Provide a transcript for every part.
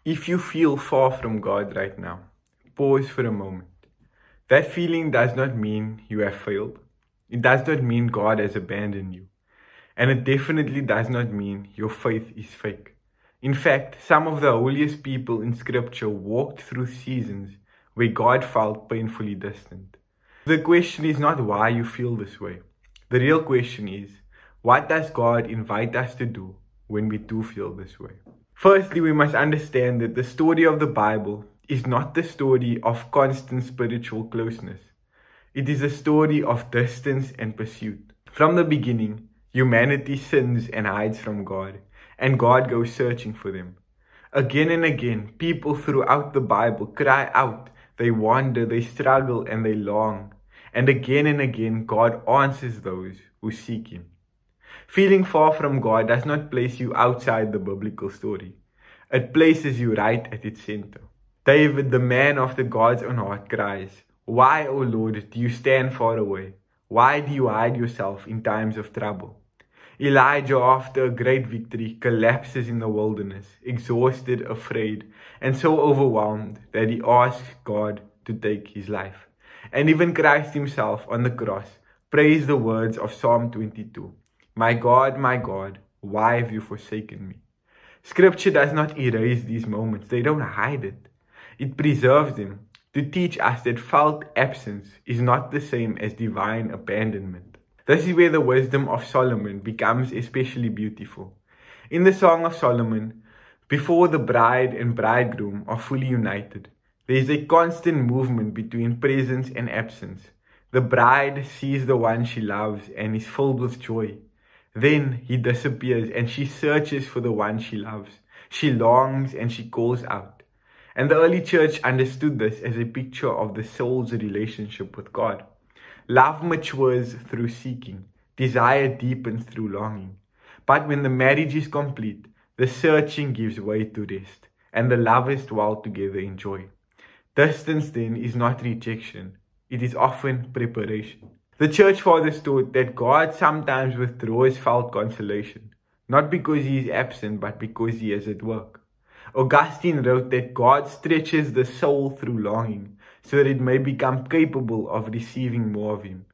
If you feel far from God right now, pause for a moment. That feeling does not mean you have failed. It does not mean God has abandoned you. And it definitely does not mean your faith is fake. In fact, some of the holiest people in Scripture walked through seasons where God felt painfully distant. The question is not why you feel this way. The real question is, what does God invite us to do when we do feel this way? Firstly, we must understand that the story of the Bible is not the story of constant spiritual closeness. It is a story of distance and pursuit. From the beginning, humanity sins and hides from God, and God goes searching for them. Again and again, people throughout the Bible cry out, they wander, they struggle, and they long. And again, God answers those who seek Him. Feeling far from God does not place you outside the biblical story. It places you right at its center. David, the man after God's own heart, cries, "Why, O Lord, do you stand far away? Why do you hide yourself in times of trouble?" Elijah, after a great victory, collapses in the wilderness, exhausted, afraid, and so overwhelmed that he asks God to take his life. And even Christ himself on the cross prays the words of Psalm 22, my God, why have you forsaken me?" Scripture does not erase these moments. They don't hide it. It preserves them to teach us that felt absence is not the same as divine abandonment. This is where the wisdom of Solomon becomes especially beautiful. In the Song of Solomon, before the bride and bridegroom are fully united, there is a constant movement between presence and absence. The bride sees the one she loves and is filled with joy. Then he disappears and she searches for the one she loves. She longs and she calls out. And the early church understood this as a picture of the soul's relationship with God. Love matures through seeking. Desire deepens through longing. But when the marriage is complete, the searching gives way to rest, and the lovers dwell together in joy. Distance then is not rejection. It is often preparation. The church fathers taught that God sometimes withdraws felt consolation, not because he is absent, but because he is at work. Augustine wrote that God stretches the soul through longing, so that it may become capable of receiving more of him.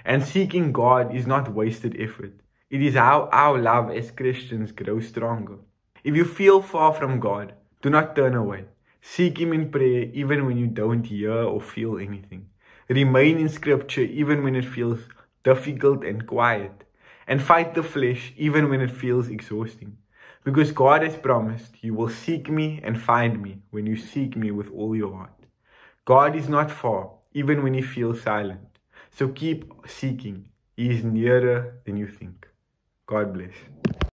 And seeking God is not wasted effort. It is how our love as Christians grows stronger. If you feel far from God, do not turn away. Seek him in prayer even when you don't hear or feel anything. Remain in Scripture even when it feels difficult and quiet. And fight the flesh even when it feels exhausting. Because God has promised, you will seek me and find me when you seek me with all your heart. God is not far, even when he feels silent. So keep seeking. He is nearer than you think. God bless.